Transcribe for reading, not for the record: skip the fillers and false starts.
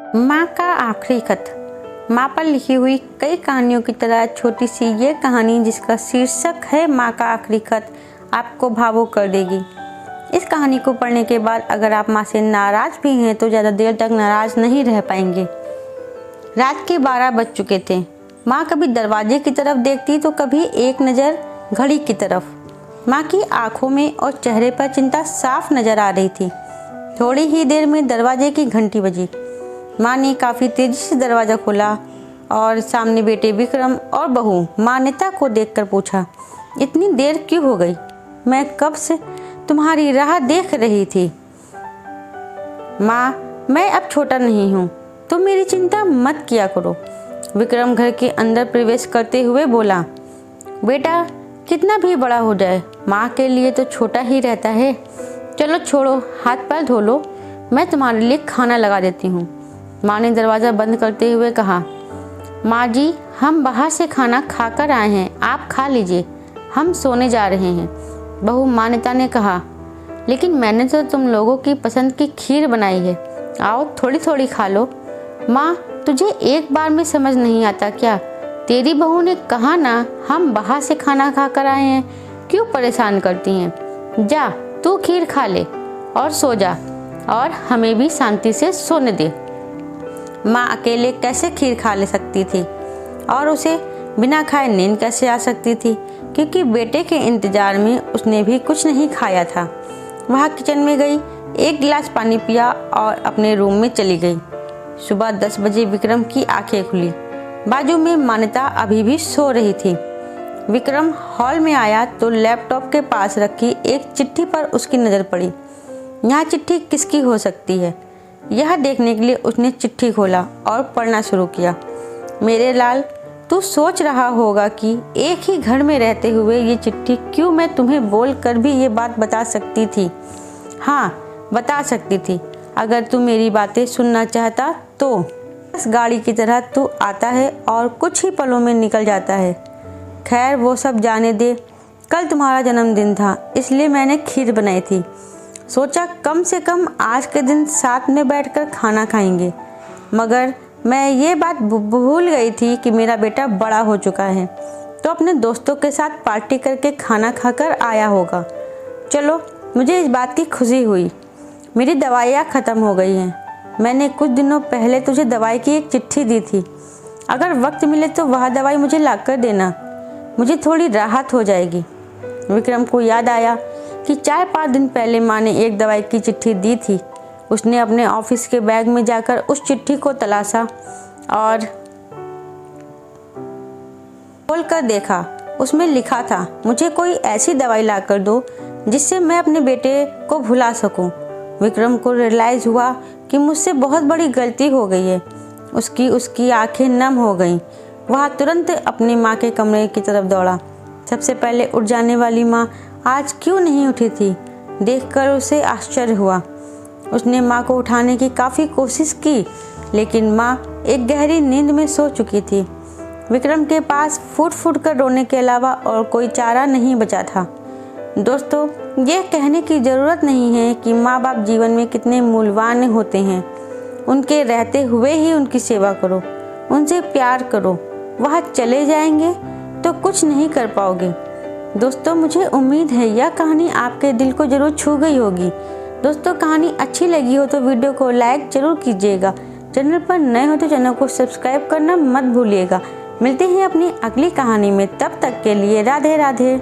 माँ का आखिरी खत। माँ पर लिखी हुई कई कहानियों की तरह छोटी सी ये कहानी, जिसका शीर्षक है माँ का आखिरी खत, आपको भावुक कर देगी। इस कहानी को पढ़ने के बाद अगर आप माँ से नाराज़ भी हैं तो ज़्यादा देर तक नाराज़ नहीं रह पाएंगे। रात के 12 बज चुके थे। माँ कभी दरवाजे की तरफ देखती तो कभी एक नज़र घड़ी की तरफ। माँ की आंखों में और चेहरे पर चिंता साफ नज़र आ रही थी। थोड़ी ही देर में दरवाजे की घंटी बजी। माँ ने काफ़ी तेज़ी से दरवाज़ा खोला और सामने बेटे विक्रम और बहू मान्यता को देखकर पूछा, इतनी देर क्यों हो गई? मैं कब से तुम्हारी राह देख रही थी। माँ, मैं अब छोटा नहीं हूँ, तुम मेरी चिंता मत किया करो। विक्रम घर के अंदर प्रवेश करते हुए बोला, बेटा कितना भी बड़ा हो जाए माँ के लिए तो छोटा ही रहता है। चलो छोड़ो, हाथ पैर धो लो, मैं तुम्हारे लिए खाना लगा देती हूँ। माँ ने दरवाज़ा बंद करते हुए कहा, माँ जी, हम बाहर से खाना खाकर आए हैं, आप खा लीजिए, हम सोने जा रहे हैं। बहू मान्यता ने कहा, लेकिन मैंने तो तुम लोगों की पसंद की खीर बनाई है, आओ थोड़ी थोड़ी खा लो। माँ, तुझे एक बार में समझ नहीं आता क्या? तेरी बहू ने कहा ना, हम बाहर से खाना खाकर आए हैं, क्यों परेशान करती हैं? जा तू खीर खा ले और सो जा, और हमें भी शांति से सोने दे। माँ अकेले कैसे खीर खा ले सकती थी और उसे बिना खाए नींद कैसे आ सकती थी, क्योंकि बेटे के इंतजार में उसने भी कुछ नहीं खाया था। वह किचन में गई, एक गिलास पानी पिया और अपने रूम में चली गई। सुबह 10 बजे विक्रम की आंखें खुली। बाजू में मान्यता अभी भी सो रही थी। विक्रम हॉल में आया तो लैपटॉप के पास रखी एक चिट्ठी पर उसकी नज़र पड़ी। यहाँ चिट्ठी किसकी हो सकती है, यह देखने के लिए उसने चिट्ठी खोला और पढ़ना शुरू किया। मेरे लाल, तू सोच रहा होगा कि एक ही घर में रहते हुए ये चिट्ठी क्यों मैं तुम्हें बोल कर भी ये बात बता सकती थी। हाँ, बता सकती थी। अगर तू मेरी बातें सुनना चाहता तो बस गाड़ी की तरह तू आता है और कुछ ही पलों में निकल जाता है। खैर वो सब जाने दे। कल तुम्हारा जन्मदिन था, इसलिए मैंने खीर बनाई थी। सोचा कम से कम आज के दिन साथ में बैठकर खाना खाएंगे, मगर मैं ये बात भूल गई थी कि मेरा बेटा बड़ा हो चुका है, तो अपने दोस्तों के साथ पार्टी करके खाना खाकर आया होगा। चलो, मुझे इस बात की खुशी हुई। मेरी दवाइयाँ ख़त्म हो गई हैं। मैंने कुछ दिनों पहले तुझे दवाई की एक चिट्ठी दी थी, अगर वक्त मिले तो वह दवाई मुझे ला कर देना, मुझे थोड़ी राहत हो जाएगी। विक्रम को याद आया कि 4-5 दिन पहले माँ ने एक दवाई की चिट्ठी दी थी। उसने अपने ऑफिस के बैग में जाकर उस चिट्ठी को तलाशा और खोलकर देखा। उसमें लिखा था, मुझे कोई ऐसी दवाई ला कर दो जिससे मैं अपने बेटे को भुला सकूं। विक्रम को रियलाइज़ हुआ कि मुझसे बहुत बड़ी गलती हो गई है। उसकी आंखें नम हो गईं। वह तुरंत अपनी माँ के कमरे की तरफ दौड़ा। सबसे पहले उठ जाने वाली माँ आज क्यों नहीं उठी थी, देखकर उसे आश्चर्य हुआ। उसने माँ को उठाने की काफ़ी कोशिश की, लेकिन माँ एक गहरी नींद में सो चुकी थी। विक्रम के पास फूट फूट कर रोने के अलावा और कोई चारा नहीं बचा था। दोस्तों, ये कहने की ज़रूरत नहीं है कि माँ बाप जीवन में कितने मूल्यवान होते हैं। उनके रहते हुए ही उनकी सेवा करो, उनसे प्यार करो। वह चले जाएंगे तो कुछ नहीं कर पाओगे। दोस्तों, मुझे उम्मीद है यह कहानी आपके दिल को जरूर छू गई होगी। दोस्तों, कहानी अच्छी लगी हो तो वीडियो को लाइक जरूर कीजिएगा। चैनल पर नए हो तो चैनल को सब्सक्राइब करना मत भूलिएगा। मिलते हैं अपनी अगली कहानी में, तब तक के लिए राधे राधे।